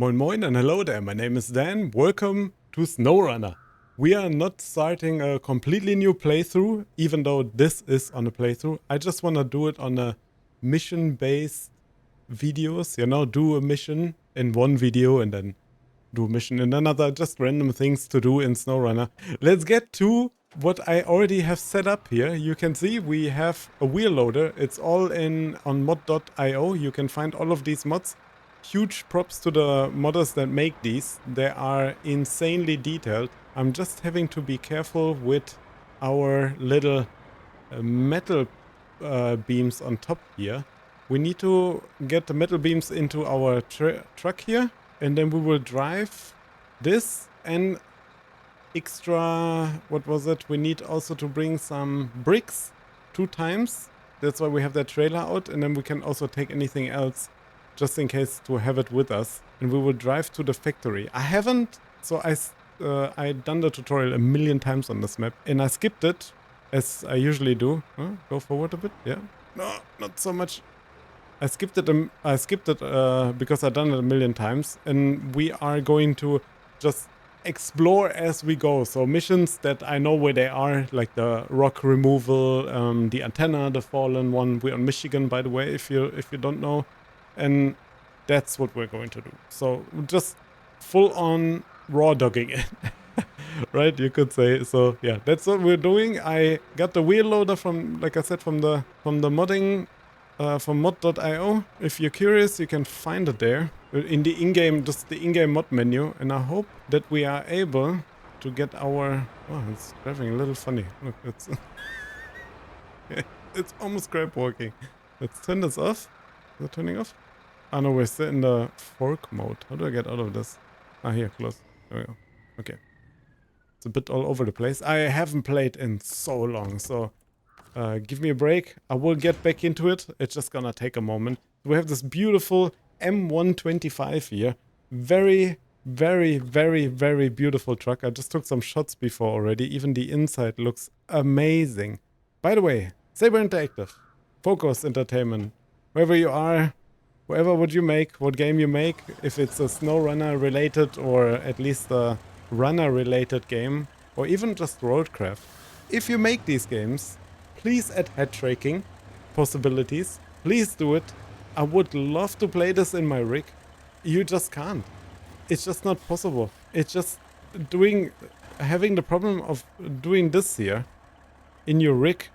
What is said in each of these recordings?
Moin moin and hello there, my name is Dan, welcome to SnowRunner. We are not starting a completely new playthrough, even though this is on a playthrough. I just want to do it on a mission-based videos, you know, do a mission in one video and then do a mission in another, just random things to do in SnowRunner. Let's get to what I already have set up here. You can see we have a wheel loader. It's all on mod.io. You can find all of these mods. Huge props to the modders that make these. They are insanely detailed. I'm just having to be careful with our little metal beams on top here. We need to get the metal beams into our truck here, and then we will drive this and extra, what was it? We need also to bring some bricks 2 times. That's why we have that trailer out, and then we can also take anything else just in case to have it with us. And we will drive to the factory. I haven't, so I done the tutorial a million times on this map, and I skipped it, as I usually do. Go forward a bit, yeah. No, not so much. I skipped it because I've done it a million times, and we are going to just explore as we go. So missions that I know where they are, like the rock removal, the antenna, the fallen one. We're on Michigan, by the way, if you don't know. And that's what we're going to do. So just full on raw dogging it, right? You could say. So yeah, that's what we're doing. I got the wheel loader from, like I said, from the modding, from mod.io. If you're curious, you can find it there in the in-game, just the in-game mod menu. And I hope that we are able to get our. Oh, it's driving a little funny. Look, it's it's almost crap walking. Let's turn this off. Is it turning off? Oh no, we're still in the fork mode. How do I get out of this? Ah, here, close. There we go. Okay. It's a bit all over the place. I haven't played in so long, so give me a break. I will get back into it. It's just gonna take a moment. We have this beautiful M125 here. Very, very, very, very beautiful truck. I just took some shots before already. Even the inside looks amazing. By the way, Saber Interactive, Focus Entertainment, wherever you are, whatever would you make, what game you make, if it's a SnowRunner related or at least a runner related game, or even just roadcraft. If you make these games, please add head tracking possibilities. Please do it. I would love to play this in my rig. You just can't. It's just not possible. It's just having the problem of doing this here in your rig.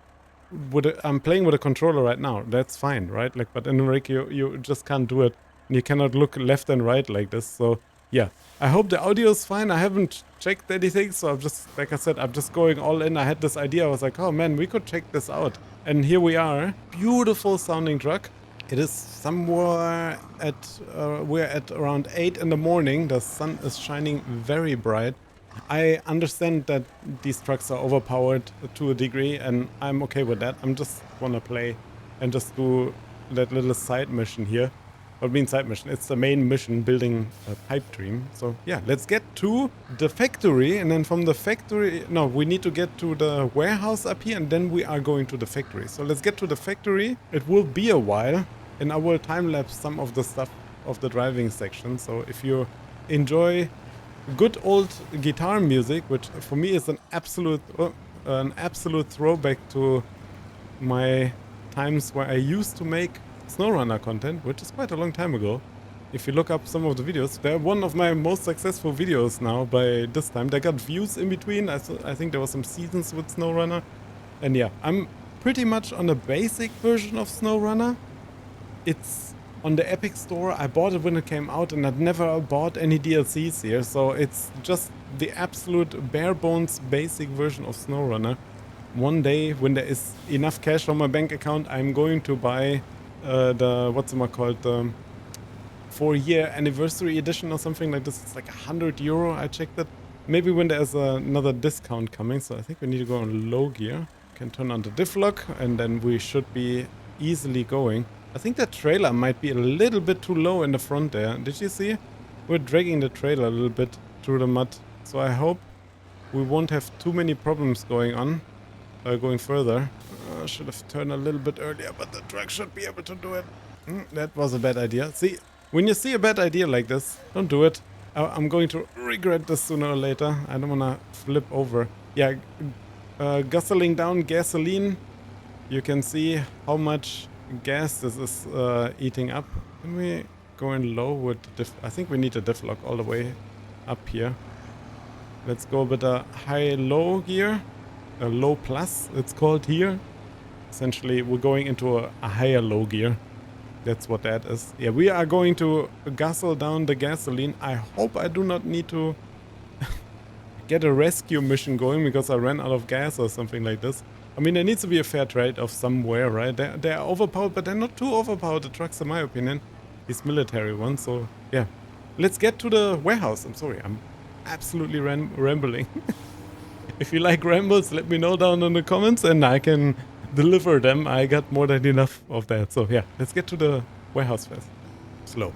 I'm playing with a controller right now. That's fine, right? Like, but in a rig, you just can't do it. You cannot look left and right like this. So yeah, I hope the audio is fine. I haven't checked anything, so I'm just, like I said, I'm just going all in. I had this idea. I was like, oh man, we could check this out. And here we are. Beautiful sounding truck. It is somewhere at we're at around 8 in the morning. The sun is shining very bright. I understand that these trucks are overpowered to a degree, and I'm okay with that. I'm just wanna play and just do that little side mission here. I mean side mission, it's the main mission, building a pipe dream. So yeah, let's get to the factory, and then from the factory, no, we need to get to the warehouse up here, and then we are going to the factory. So let's get to the factory. It will be a while, and I will time-lapse some of the stuff of the driving section. So if you enjoy good old guitar music, which for me is an absolute throwback to my times where I used to make SnowRunner content, which is quite a long time ago. If you look up some of the videos, they're one of my most successful videos now by this time. They got views in between. I think there was some seasons with SnowRunner. And yeah, I'm pretty much on the basic version of SnowRunner. It's on the Epic Store. I bought it when it came out, and I've never bought any DLCs here, so it's just the absolute bare bones basic version of SnowRunner. One day, when there is enough cash on my bank account, I'm going to buy the 4-year anniversary edition or something like this. It's like €100. I checked it. Maybe when there's another discount coming, so I think we need to go on low gear. Can turn on the diff lock, and then we should be easily going. I think the trailer might be a little bit too low in the front there. Did you see? We're dragging the trailer a little bit through the mud. So I hope we won't have too many problems going on. Going further. I should have turned a little bit earlier, but the truck should be able to do it. That was a bad idea. See, When you see a bad idea like this, don't do it. I'm going to regret this sooner or later. I don't want to flip over. Yeah, guzzling down gasoline. You can see how much gas this is eating up. Can we go in low with diff? I think we need a diff lock all the way up here. Let's go with a high-low gear. A low plus, it's called here. Essentially, we're going into a higher low gear. That's what that is. Yeah, we are going to guzzle down the gasoline. I hope I do not need to get a rescue mission going because I ran out of gas or something like this. I mean, there needs to be a fair trade-off somewhere, right? They're overpowered, but they're not too overpowered, the trucks, in my opinion. These military ones, so yeah. Let's get to the warehouse. I'm sorry, I'm absolutely rambling. If you like rambles, let me know down in the comments and I can deliver them. I got more than enough of that. So yeah, let's get to the warehouse first. Slow.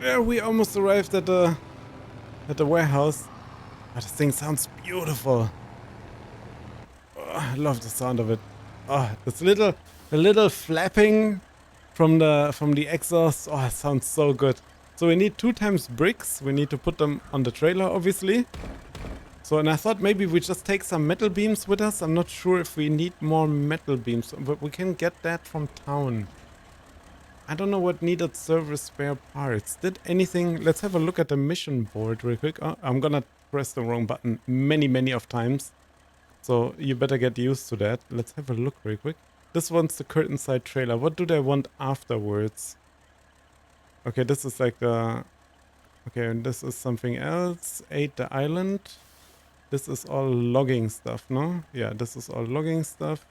Yeah, we almost arrived at the warehouse. Oh, this thing sounds beautiful. Oh, I love the sound of it. Oh, this the little flapping from the exhaust. Oh, it sounds so good. So we need 2 times bricks. We need to put them on the trailer, obviously. So, and I thought maybe we just take some metal beams with us. I'm not sure if we need more metal beams, but we can get that from town. I don't know what needed service spare parts. Did anything... Let's have a look at the mission board real quick. Oh, I'm gonna press the wrong button many of times. So you better get used to that. Let's have a look real quick. This one's the curtain side trailer. What do they want afterwards? Okay, this is like the... Okay, and this is something else. Aid the island. This is all logging stuff, no? Yeah, this is all logging stuff.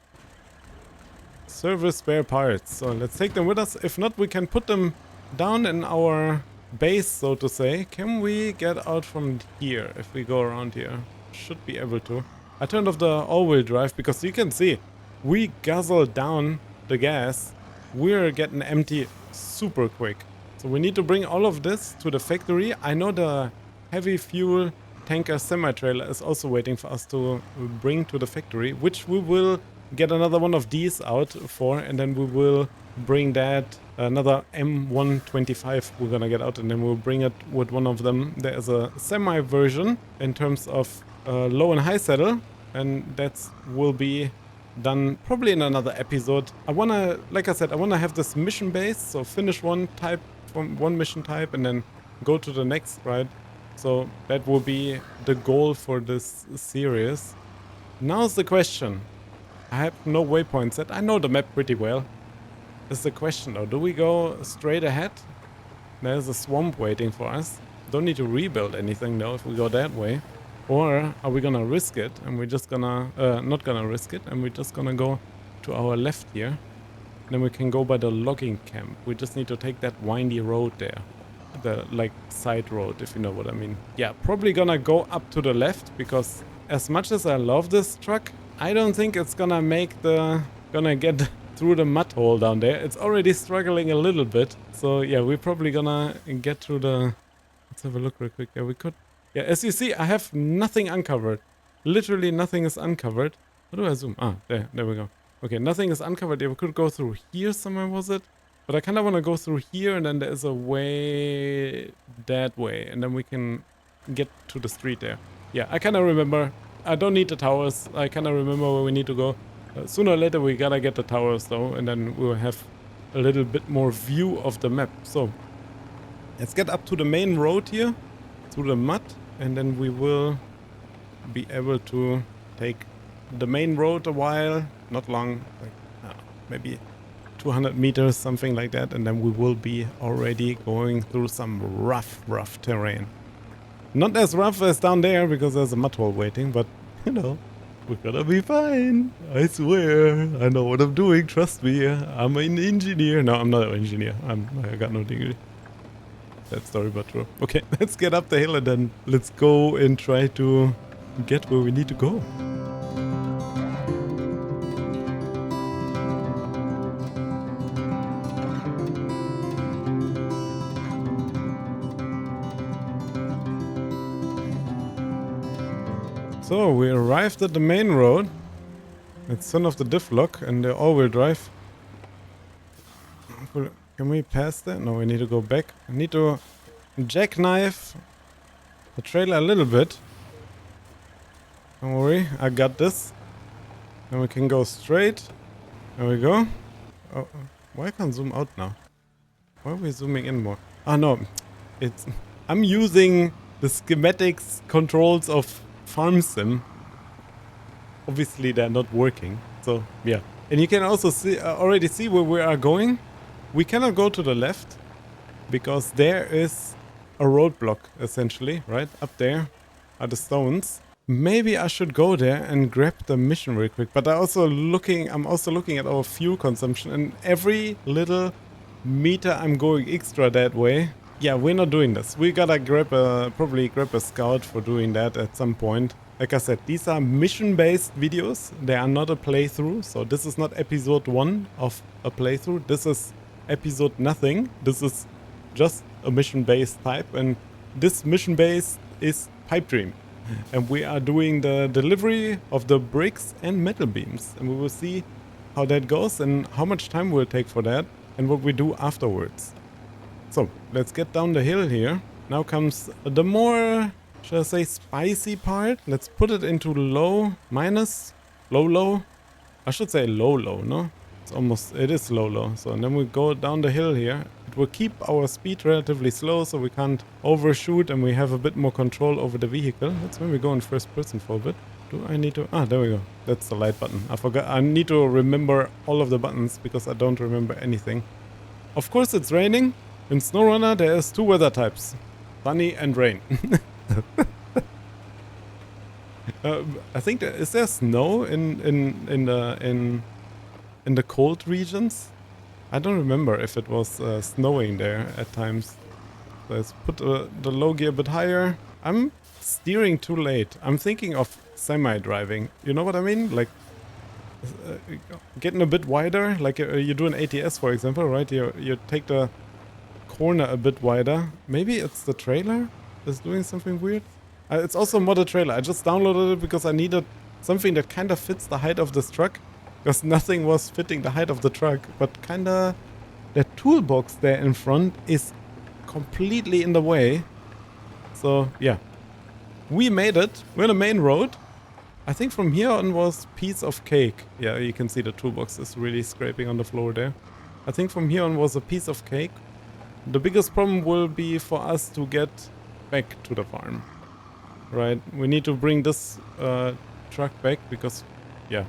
Service spare parts. So let's take them with us. If not, we can put them down in our base, so to say. Can we get out from here if we go around here? Should be able to. I turned off the all-wheel drive because you can see we guzzle down the gas. We're getting empty super quick. So we need to bring all of this to the factory. I know the heavy fuel tanker semi-trailer is also waiting for us to bring to the factory, which we will get another one of these out for, and then we will bring that another M125 we're gonna get out, and then we'll bring it with one of them. There is a semi version in terms of low and high saddle, and that will be done probably in another episode. I wanna, like I said, I wanna have this mission base, so finish one type from one mission type and then go to the next, right? So that will be the goal for this series. Now's the question. I have no waypoint set. I know the map pretty well. This is the question though. Do we go straight ahead? There's a swamp waiting for us. Don't need to rebuild anything though if we go that way. Or are we gonna risk it and we're just gonna... not gonna risk it and we're just gonna go to our left here. Then we can go by the logging camp. We just need to take that windy road there. The like side road, if you know what I mean. Yeah, probably gonna go up to the left because as much as I love this truck, I don't think it's gonna get through the mud hole down there. It's already struggling a little bit. So yeah, we're probably gonna get through the... Let's have a look real quick. Yeah, we could... Yeah, as you see, I have nothing uncovered. Literally nothing is uncovered. How do I zoom? Ah, there we go. Okay, nothing is uncovered. Yeah, we could go through here somewhere, was it? But I kind of want to go through here and then there's a way that way. And then we can get to the street there. Yeah, I kind of remember... I don't need the towers. I kind of remember where we need to go. Sooner or later we gotta get the towers though, and then we'll have a little bit more view of the map. So let's get up to the main road here, through the mud, and then we will be able to take the main road a while, not long, like maybe 200 meters, something like that, and then we will be already going through some rough terrain. Not as rough as down there because there's a mud hole waiting, but you know, We're gonna be fine. I swear. I know what I'm doing. Trust me. I'm an engineer. No, I'm not an engineer. I got no degree. That story, but true. Okay, let's get up the hill and then let's go and try to get where we need to go. So we arrived at the main road. It's son of the diff lock and the all-wheel drive. Can we pass that? No, we need to go back. I need to jackknife the trailer a little bit. Don't worry, I got this. And we can go straight. There we go. Oh, why can't zoom out now? Why are we zooming in more? Ah no, I'm using the schematics controls of Farm Sim. Obviously they're not working, so yeah. And you can also see already see where we are going. We cannot go to the left because there is a roadblock essentially, right? Up there are the stones. Maybe I should go there and grab the mission real quick. But I'm also looking at our fuel consumption, and every little meter I'm going extra that way. Yeah, we're not doing this. We gotta probably grab a scout for doing that at some point. Like I said, these are mission-based videos. They are not a playthrough. So this is not episode 1 of a playthrough. This is episode nothing. This is just a mission-based type. And this mission-based is Pipe Dream. And we are doing the delivery of the bricks and metal beams. And we will see how that goes and how much time we'll take for that and what we do afterwards. So, let's get down the hill here. Now comes the more, shall I say, spicy part. Let's put it into low, minus, low. I should say low, no? It is low. So, and then we go down the hill here. It will keep our speed relatively slow so we can't overshoot and we have a bit more control over the vehicle. That's when we go in first person for a bit. Do I need to... Ah, there we go. That's the light button. I forgot. I need to remember all of the buttons because I don't remember anything. Of course, it's raining. In SnowRunner, there's 2 weather types. Sunny and rain. I think is there snow in the cold regions? I don't remember if it was snowing there at times. Let's put the low gear a bit higher. I'm steering too late. I'm thinking of semi-driving. You know what I mean? Like getting a bit wider. Like you do an ATS, for example, right? You take the corner a bit wider. Maybe it's the trailer that's doing something weird. It's also a modded trailer. I just downloaded it because I needed something that kind of fits the height of this truck. Because nothing was fitting the height of the truck. But kind of the toolbox there in front is completely in the way. So yeah. We made it. We're on the main road. I think from here on was piece of cake. Yeah, you can see the toolbox is really scraping on the floor there. I think from here on was a piece of cake. The biggest problem will be for us to get back to the farm. Right? We need to bring this truck back because, yeah,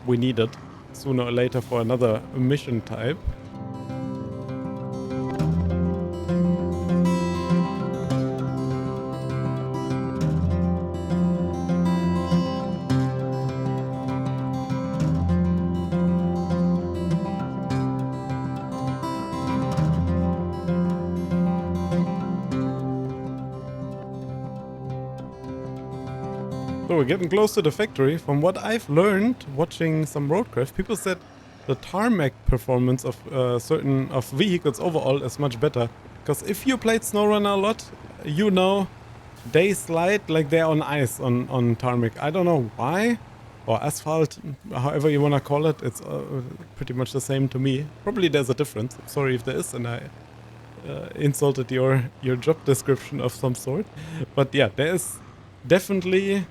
we need it sooner or later for another mission type. So we're getting close to the factory. From what I've learned watching some roadcraft, people said the tarmac performance of vehicles overall is much better. Because if you played SnowRunner a lot, you know they slide like they're on ice on tarmac. I don't know why, or asphalt, however you wanna call it. It's pretty much the same to me. Probably there's a difference. I'm sorry if there is, and I insulted your job description of some sort. But yeah, there is definitely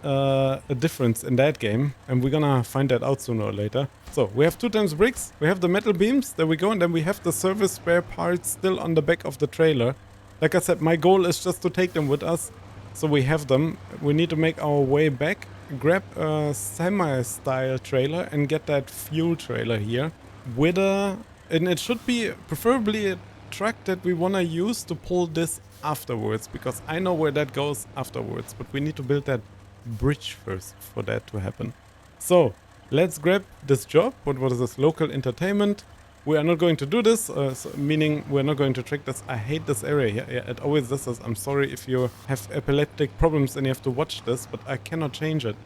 a difference in that game, and we're gonna find that out sooner or later. So we have 2 times bricks, we have the metal beams, there we go, and then we have the service spare parts still on the back of the trailer. Like I said, my goal is just to take them with us, so we have them. We need to make our way back, grab a semi-style trailer and get that fuel trailer here with and it should be preferably a truck that we wanna use to pull this afterwards, because I know where that goes afterwards, but we need to build that bridge first for that to happen. So let's grab this job. What is this? Local entertainment. We are not going to do this, meaning we're not going to track this. I hate this area here. Yeah, it always does this. I'm sorry if you have epileptic problems and you have to watch this, but I cannot change it.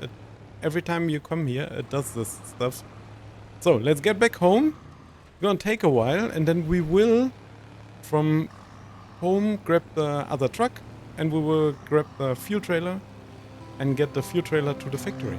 Every time you come here, it does this stuff. So let's get back home. It's gonna take a while, and then we will, from home, grab the other truck, and we will grab the fuel trailer and get the fuel trailer to the factory.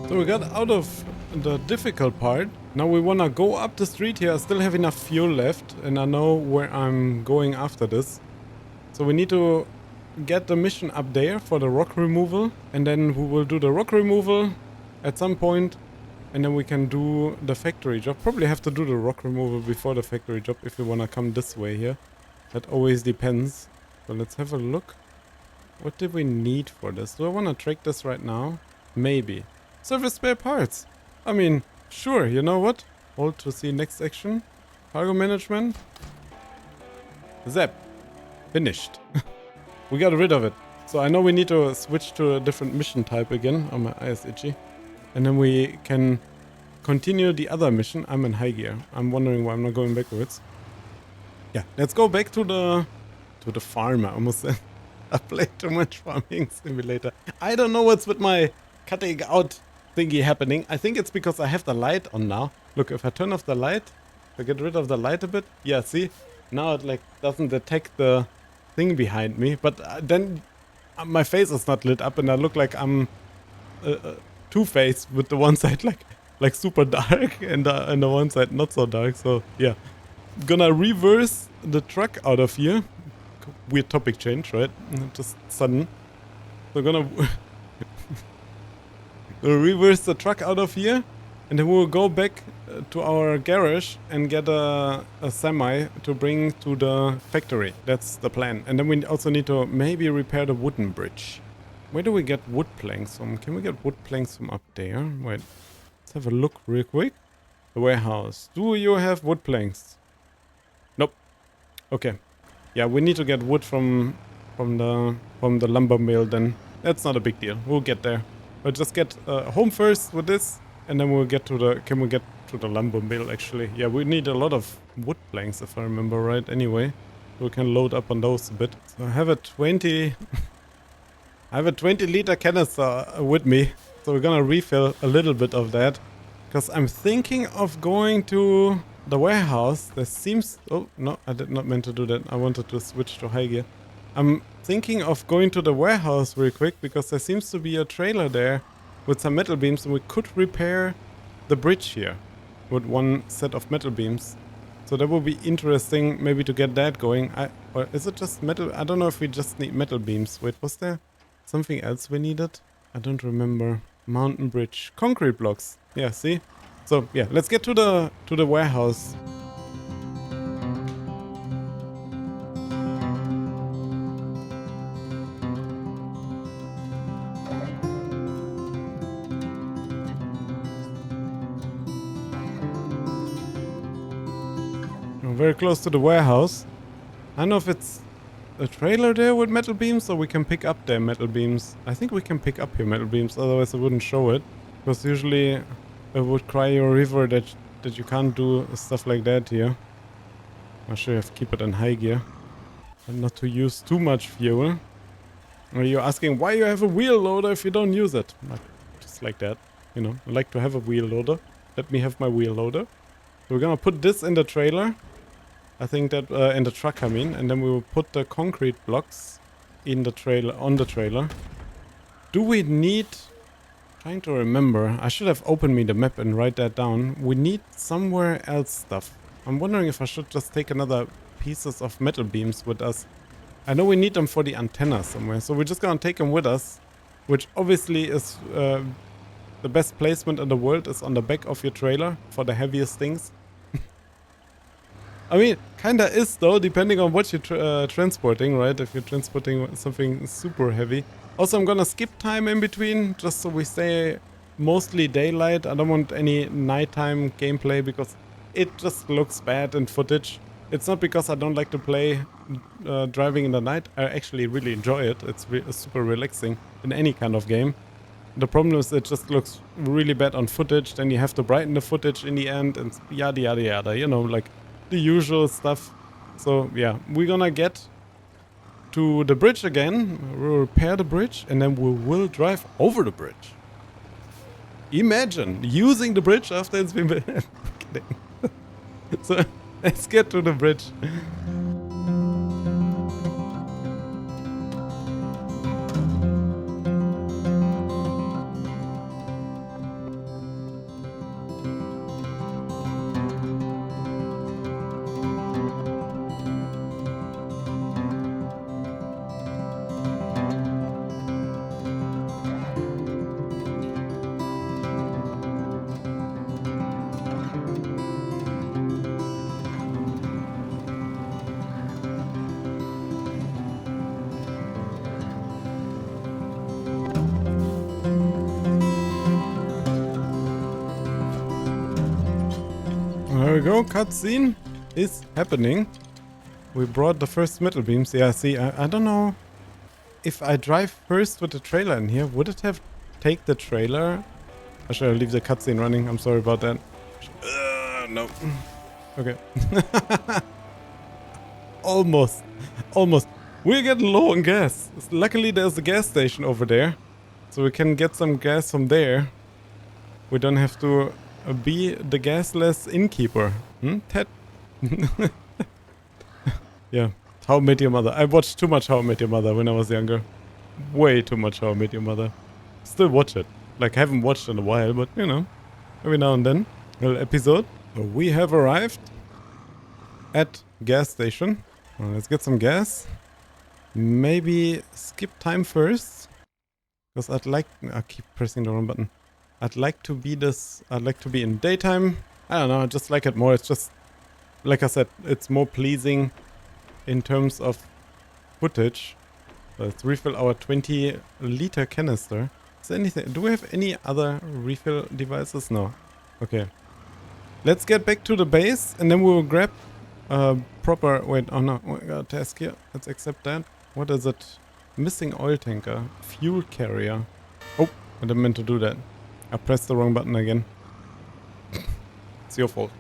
So we got out of the difficult part. Now we wanna go up the street here. I still have enough fuel left and I know where I'm going after this. So we need to get the mission up there for the rock removal, and then we will do the rock removal at some point, and then we can do the factory job. Probably have to do the rock removal before the factory job if we wanna come this way here. That always depends. So let's have a look. What did we need for this? Do I wanna track this right now? Maybe. Service spare parts. I mean, sure, you know what? Hold to see next action. Cargo management. Zap. Finished. We got rid of it. So I know we need to switch to a different mission type again. Oh, my eye is itchy. And then we can continue the other mission. I'm in high gear. I'm wondering why I'm not going backwards. Yeah, let's go back to the farm. I almost said I played too much farming simulator. I don't know what's with my cutting out thingy happening. I think it's because I have the light on now. Look, if I turn off the light, if I get rid of the light a bit, yeah, see? Now it like doesn't detect the thing behind me, but then my face is not lit up and I look like I'm two-faced with the one side like super dark and the one side not so dark. So yeah, gonna reverse the truck out of here. Weird topic change, right? Just sudden. So gonna reverse the truck out of here, and then we'll go back to our garage and get a semi to bring to the factory. That's the plan. And then we also need to maybe repair the wooden bridge. Where do we get wood planks from? Can we get wood planks from up there? Wait, let's have a look real quick. The warehouse. Do you have wood planks? Nope. Okay. Yeah, we need to get wood from the lumber mill then. That's not a big deal. We'll get there. We'll just get home first with this, and then we'll get to the... Can we get to the lumber mill, actually? Yeah, we need a lot of wood planks, if I remember right, anyway. We can load up on those a bit. So I have a 20... I have a 20-liter canister with me. So we're gonna refill a little bit of that. Because I'm thinking of going to the warehouse. There seems... Oh, no, I did not mean to do that. I wanted to switch to high gear. I'm thinking of going to the warehouse real quick because there seems to be a trailer there with some metal beams, and we could repair the bridge here with one set of metal beams. So that would be interesting maybe to get that going. Or is it just metal? I don't know if we just need metal beams. Wait, was there something else we needed? I don't remember. Mountain bridge. Concrete blocks. Yeah, see? So yeah, let's get to the warehouse. Very close to the warehouse. I don't know if it's a trailer there with metal beams or we can pick up their metal beams. I think we can pick up your metal beams, otherwise I wouldn't show it. Because usually it would cry you a river that you can't do stuff like that here. I should have keep it in high gear. And not to use too much fuel. Or you're asking why you have a wheel loader if you don't use it. Just like that. You know, I like to have a wheel loader. Let me have my wheel loader. So we're gonna put this in the trailer. I think that in the truck, I mean, and then we will put the concrete blocks in the trailer, on the trailer. Do we need... Trying to remember. I should have opened me the map and write that down. We need somewhere else stuff. I'm wondering if I should just take another pieces of metal beams with us. I know we need them for the antenna somewhere, so we're just gonna take them with us, which obviously is the best placement in the world is on the back of your trailer for the heaviest things. I mean, kinda is though, depending on what you're transporting, right? If you're transporting something super heavy. Also, I'm gonna skip time in between, just so we stay mostly daylight. I don't want any nighttime gameplay because it just looks bad in footage. It's not because I don't like to play driving in the night. I actually really enjoy it. It's super relaxing in any kind of game. The problem is it just looks really bad on footage. Then you have to brighten the footage in the end and yada yada yada. You know, like the usual stuff. So yeah, we're gonna get to the bridge again. We'll repair the bridge and then we will drive over the bridge. Imagine using the bridge after it's been built. Kidding. So let's get to the bridge. There we go, cutscene is happening. We brought the first metal beams. Yeah, see, I don't know if I drive first with the trailer in here. Would it have take the trailer? Or should I leave the cutscene running? I'm sorry about that. No. Okay. Almost. Almost. We're getting low on gas. Luckily, there's a gas station over there. So we can get some gas from there. We don't have to be the gasless innkeeper. Ted? Yeah. How I Met Your Mother. I watched too much How I Met Your Mother when I was younger. Way too much How I Met Your Mother. Still watch it. Like, haven't watched in a while, but, you know, every now and then. A little episode. So we have arrived at gas station. Let's get some gas. Maybe skip time first. Because I'd like... I keep pressing the wrong button. I'd like to be in daytime. I don't know, I just like it more. It's just, like I said, it's more pleasing in terms of footage. Let's refill our 20-liter canister. Is there anything? Do we have any other refill devices? No. Okay. Let's get back to the base and then we will grab proper... Wait, oh no, we got a task here. Let's accept that. What is it? Missing oil tanker. Fuel carrier. Oh, I didn't mean to do that. I pressed the wrong button again. It's your fault.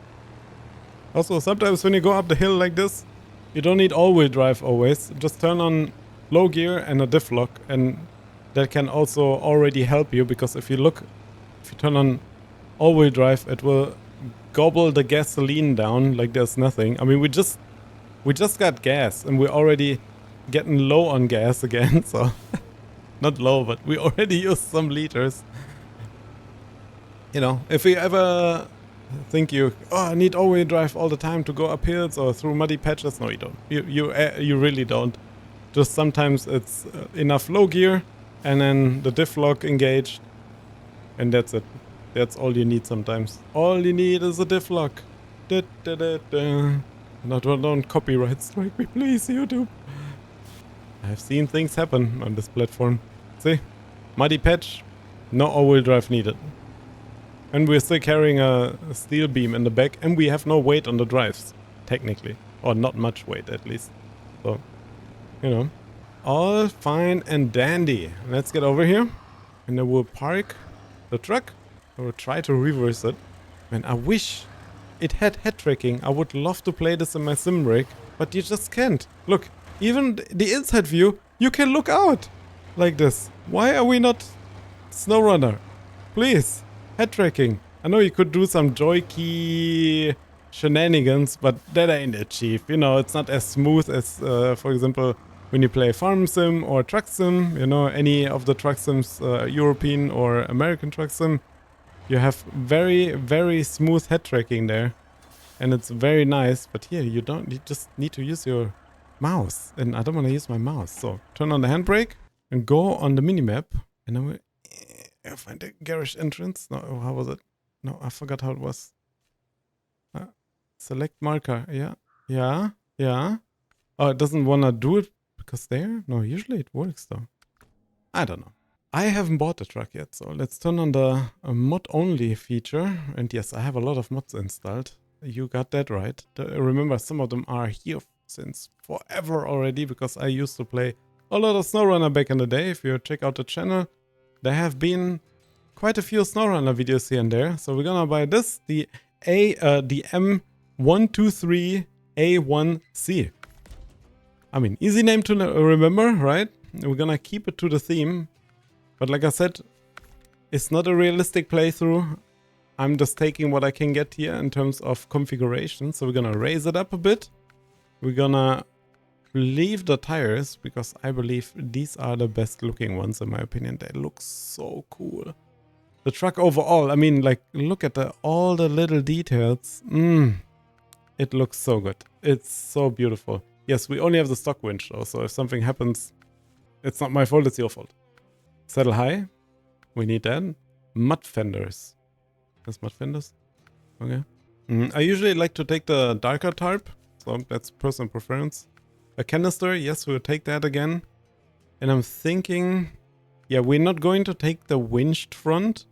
Also, sometimes when you go up the hill like this, you don't need all-wheel drive always. Just turn on low gear and a diff lock, and that can also already help you, because if you turn on all-wheel drive, it will gobble the gasoline down like there's nothing. I mean, we just got gas, and we're already getting low on gas again, so... Not low, but we already used some liters. You know, if you ever think I need all-wheel drive all the time to go up hills or through muddy patches, no, you don't. You really don't. Just sometimes it's enough low gear, and then the diff lock engaged, and that's it. That's all you need sometimes. All you need is a diff lock. Da, da, da, da. Don't copyright strike me, please, YouTube. I've seen things happen on this platform. See? Muddy patch, no all-wheel drive needed. And we're still carrying a steel beam in the back, and we have no weight on the drives, technically. Or not much weight, at least. So, you know. All fine and dandy. Let's get over here. And then we'll park the truck. I will try to reverse it. Man, I wish it had head tracking. I would love to play this in my sim rig, but you just can't. Look, even the inside view, you can look out like this. Why are we not SnowRunner? Please. Head tracking. I know you could do some joy key shenanigans, but that ain't it, chief. You know, it's not as smooth as, for example, when you play farm sim or truck sim. You know, any of the truck sims, European or American truck sim, you have very, very smooth head tracking there, and it's very nice. But here, you don't. You just need to use your mouse. And I don't want to use my mouse. So turn on the handbrake and go on the minimap. And then we find the garage entrance. No, how was it? No, I forgot how it was. Select marker. Yeah. Yeah. Yeah. Oh, it doesn't want to do it because there? No, usually it works though. I don't know. I haven't bought the truck yet, so let's turn on the mod only feature. And yes, I have a lot of mods installed. You got that right. Remember, some of them are here since forever already because I used to play a lot of SnowRunner back in the day. If you check out the channel, there have been quite a few SnowRunner videos here and there. So we're gonna buy this, the M123A1C. I mean, easy name to remember, right? We're gonna keep it to the theme. But like I said, it's not a realistic playthrough. I'm just taking what I can get here in terms of configuration. So we're gonna raise it up a bit. We're gonna leave the tires because I believe these are the best looking ones in my opinion. They look so cool. The truck overall, I mean, like, look at all the little details. It looks so good. It's so beautiful. Yes, we only have the stock winch though, so if something happens, it's not my fault, it's your fault. Saddle high. We need that. Mud fenders. There's mud fenders? Okay. I usually like to take the darker tarp, so that's personal preference. A canister, yes, we'll take that again. And I'm thinking, yeah, we're not going to take the winched front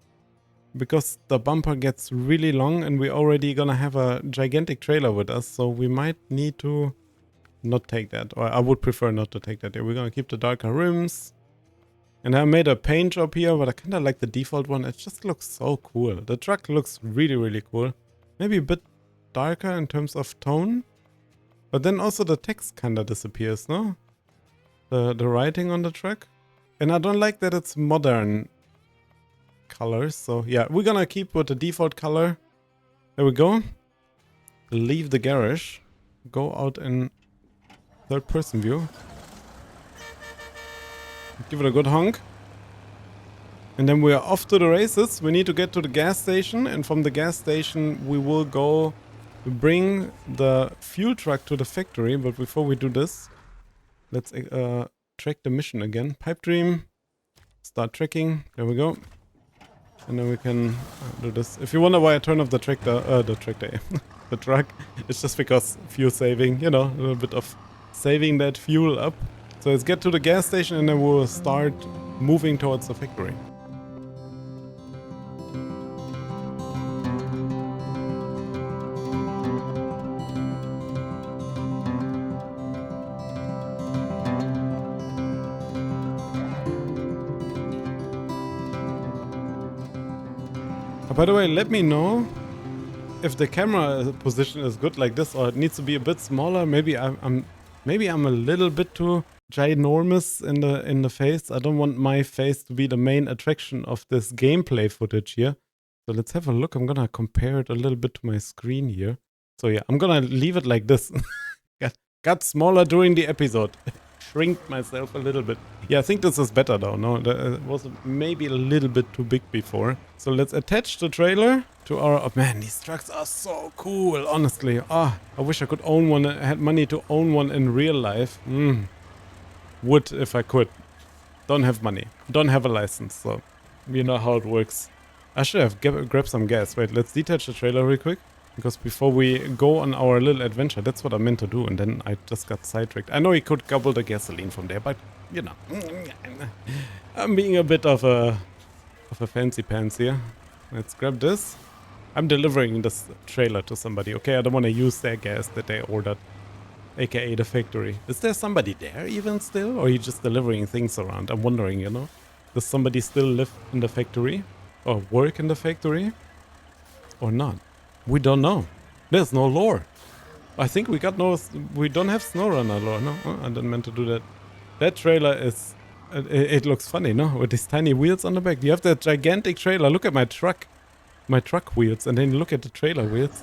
because the bumper gets really long and we're already gonna have a gigantic trailer with us, so we might need to not take that, or I would prefer not to take that. Yeah, we're gonna keep the darker rims. And I made a paint job here, but I kind of like the default one. It just looks so cool. The truck looks really, really cool. Maybe a bit darker in terms of tone. But then also the text kind of disappears, no? The writing on the truck. And I don't like that it's modern colors. So yeah, we're gonna keep with the default color. There we go. Leave the garage. Go out in third person view. Give it a good honk. And then we are off to the races. We need to get to the gas station. And from the gas station, we will go bring the fuel truck to the factory. But before we do this, let's track the mission again. Pipe dream. Start tracking. There we go. And then we can do this. If you wonder why I turn off the tractor, the truck, it's just because fuel saving, you know, a little bit of saving that fuel up. So let's get to the gas station and then we'll start moving towards the factory. By the way, let me know if the camera position is good like this or it needs to be a bit smaller. Maybe I'm a little bit too ginormous in the face. I don't want my face to be the main attraction of this gameplay footage here. So let's have a look. I'm gonna compare it a little bit to my screen here. So yeah, I'm gonna leave it like this. got smaller during the episode. Shrinked myself a little bit. Yeah, I think this is better though. No, it was maybe a little bit too big before. So let's attach the trailer to our... Oh man, these trucks are so cool, honestly. I wish I could own one. I had money to own one in real life. Would if I could. Don't have money. Don't have a license, so you know how it works. I should have grabbed some gas. Wait, let's detach the trailer real quick. Because before we go on our little adventure, that's what I meant to do, and then I just got sidetracked. I know he could gobble the gasoline from there, but, you know, I'm being a bit of a fancy pants here. Let's grab this. I'm delivering this trailer to somebody, okay? I don't want to use their gas that they ordered, aka the factory. Is there somebody there even still, or are you just delivering things around? I'm wondering, you know? Does somebody still live in the factory, or work in the factory, or not? We don't know. There's no lore. I think we don't have SnowRunner lore. No, I didn't mean to do that. That trailer is, it looks funny, no? With these tiny wheels on the back. You have that gigantic trailer. Look at my truck wheels, and then look at the trailer wheels.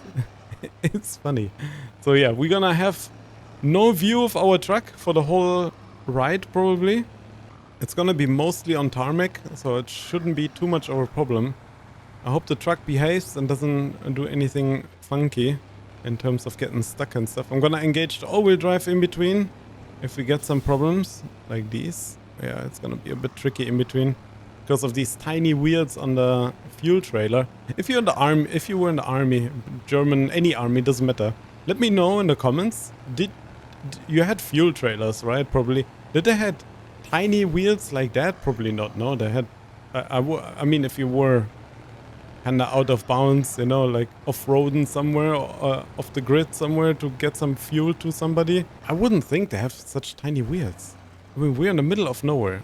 It's funny. So yeah, we're gonna have no view of our truck for the whole ride, probably. It's gonna be mostly on tarmac, so it shouldn't be too much of a problem. I hope the truck behaves and doesn't do anything funky in terms of getting stuck and stuff. I'm gonna engage the all-wheel drive in between. if we get some problems like these, yeah, it's gonna be a bit tricky in between because of these tiny wheels on the fuel trailer. If you're in the army, if you were in the army, German, any army, doesn't matter. Let me know in the comments. Did you had fuel trailers, right? Probably. Did they had tiny wheels like that? Probably not. No, they had. I mean, if you were kinda out of bounds, you know, like off-roading somewhere, off the grid somewhere to get some fuel to somebody, I wouldn't think they have such tiny wheels. I mean, we're in the middle of nowhere.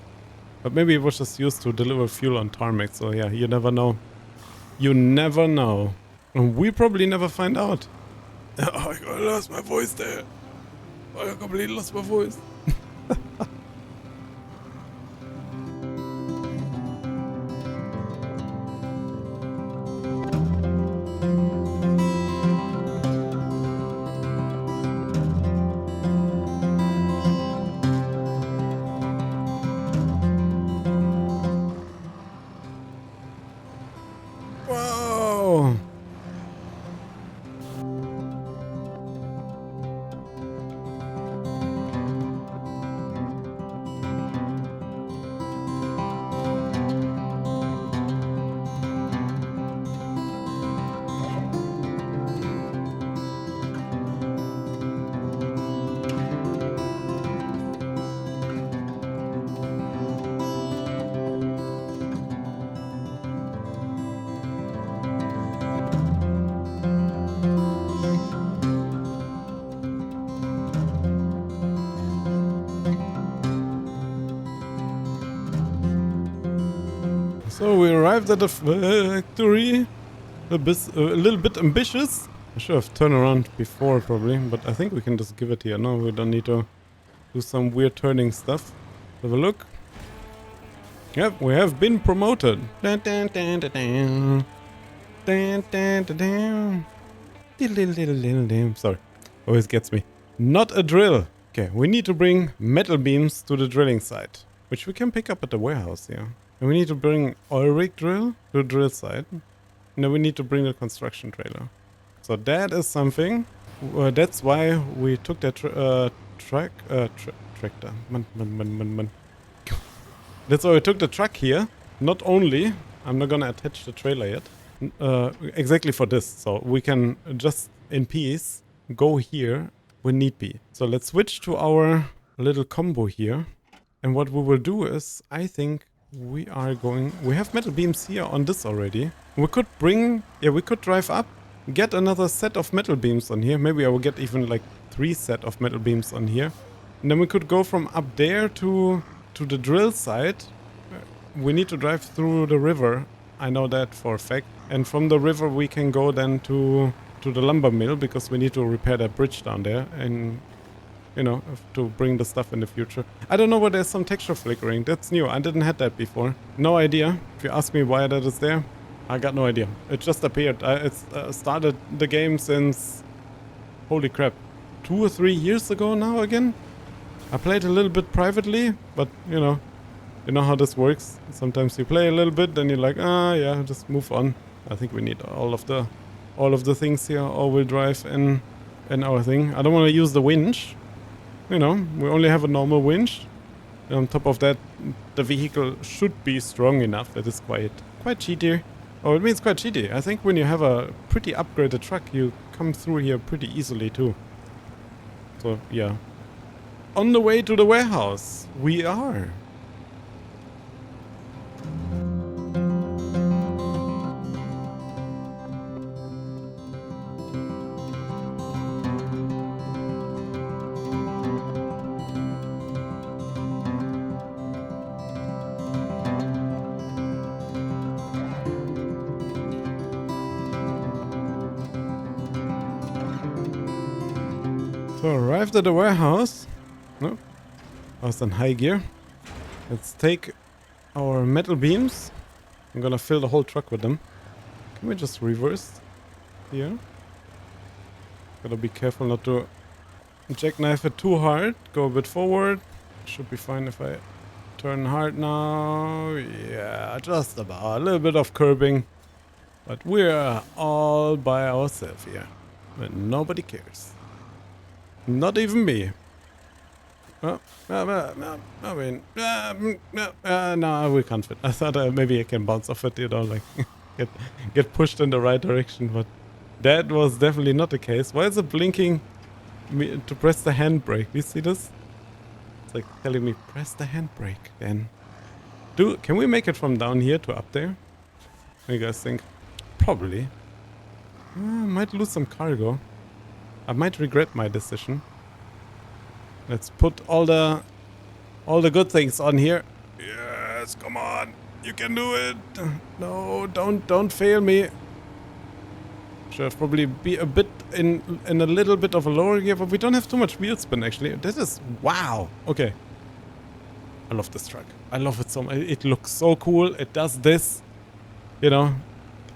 But maybe it was just used to deliver fuel on tarmac, so yeah, you never know. You never know. And we probably never find out. Oh, I lost my voice there. I completely lost my voice. Whoa! So we arrived at the factory. A little bit ambitious. I should have turned around before probably, but I think we can just give it here. No, we don't need to do some weird turning stuff. Have a look. Yep, we have been promoted. Dun, dun, dun, dun, dun. Dun, dun, dun, dun. Sorry, always gets me. Not a drill. Okay, we need to bring metal beams to the drilling site, which we can pick up at the warehouse here. And we need to bring oil rig drill to the drill site. And then we need to bring the construction trailer. So that is something. That's why we took that tractor. That's why we took the truck here. Not only, I'm not gonna attach the trailer yet. Exactly for this. So we can just in peace go here when need be. So let's switch to our little combo here. And what we will do is, I think we have metal beams here on this already. We could we could drive up, get another set of metal beams on here. Maybe I will get even like 3 set of metal beams on here. And then we could go from up there to the drill site. We need to drive through the river. I know that for a fact. And from the river we can go then to the lumber mill because we need to repair that bridge down there and, you know, to bring the stuff in the future. I don't know why there's some texture flickering. That's new. I didn't have that before. No idea. If you ask me why that is there, I got no idea. It just appeared. It's started the game since, holy crap, 2 or 3 years ago now again. I played a little bit privately, but you know how this works. Sometimes you play a little bit, then you're like, yeah, just move on. I think we need all of the things here, all-wheel drive and our thing. I don't want to use the winch. You know, we only have a normal winch. And on top of that, the vehicle should be strong enough. That is quite cheaty. Oh, it means quite cheaty. I think when you have a pretty upgraded truck, you come through here pretty easily too. So yeah. On the way to the warehouse, we are. So arrived at the warehouse. No, I was in high gear. Let's take our metal beams. I'm gonna fill the whole truck with them. Can we just reverse here? Gotta be careful not to jackknife it too hard. Go a bit forward. Should be fine if I turn hard now. Yeah, just about. A little bit of curbing. But we're all by ourselves here. And nobody cares. Not even me. I mean, no, we can't fit. I thought maybe I can bounce off it, you know, like get pushed in the right direction, but that was definitely not the case. Why is it blinking me to press the handbrake? Do you see this? It's like telling me press the handbrake. Then, can we make it from down here to up there? What do you guys think? Probably. I might lose some cargo. I might regret my decision. Let's put all the good things on here. Yes, come on. You can do it. No, don't fail me. Should have probably be a bit in a little bit of a lower gear, but we don't have too much wheel spin actually. This is wow. Okay. I love this truck. I love it so much. It looks so cool. It does this. You know,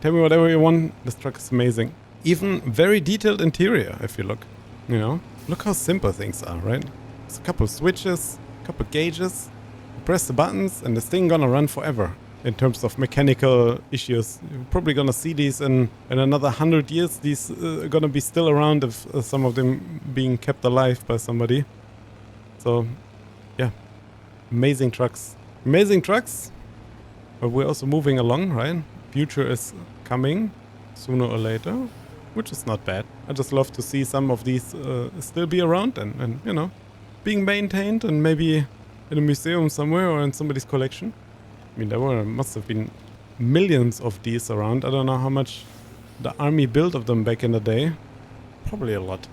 tell me whatever you want. This truck is amazing. Even very detailed interior, if you look. You know, look how simple things are, right? It's a couple switches, a couple gauges. You press the buttons, and this thing gonna run forever. In terms of mechanical issues, you're probably gonna see these in another 100 years. These are gonna be still around, if some of them being kept alive by somebody. So, yeah, amazing trucks. Amazing trucks. But we're also moving along, right? Future is coming sooner or later, which is not bad. I just love to see some of these still be around and you know, being maintained and maybe in a museum somewhere or in somebody's collection. I mean, there must have been millions of these around. I don't know how much the army built of them back in the day. Probably a lot.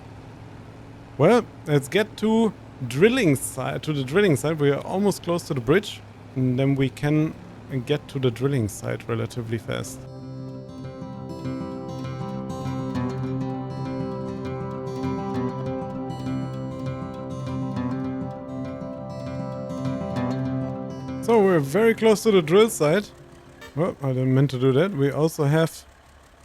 Well, let's get to the drilling side. We are almost close to the bridge, and then we can get to the drilling side relatively fast. So we're very close to the drill site. Well, I didn't mean to do that. We also have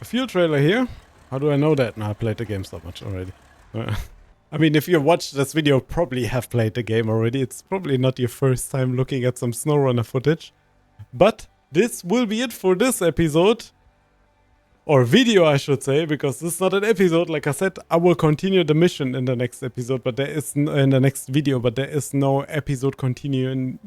a fuel trailer here. How do I know that? No, I played the game so much already. I mean, if you watched this video, probably have played the game already. It's probably not your first time looking at some SnowRunner footage. But this will be it for this episode. Or video, I should say, because this is not an episode. Like I said, I will continue the mission in the next episode, but there is in the next video, but there is no episode continuity.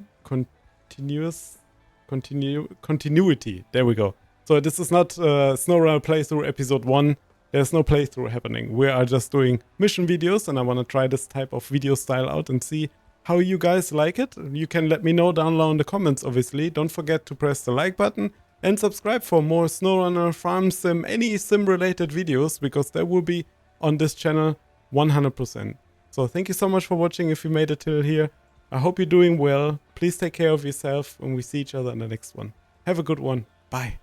There we go. So this is not SnowRunner playthrough episode 1. There's no playthrough happening. We are just doing mission videos, and I want to try this type of video style out and see how you guys like it. You can let me know down below in the comments, obviously. Don't forget to press the like button and subscribe for more SnowRunner, Farm Sim, any sim related videos, because there will be on this channel 100%. So thank you so much for watching if you made it till here. I hope you're doing well. Please take care of yourself, and we see each other in the next one. Have a good one. Bye.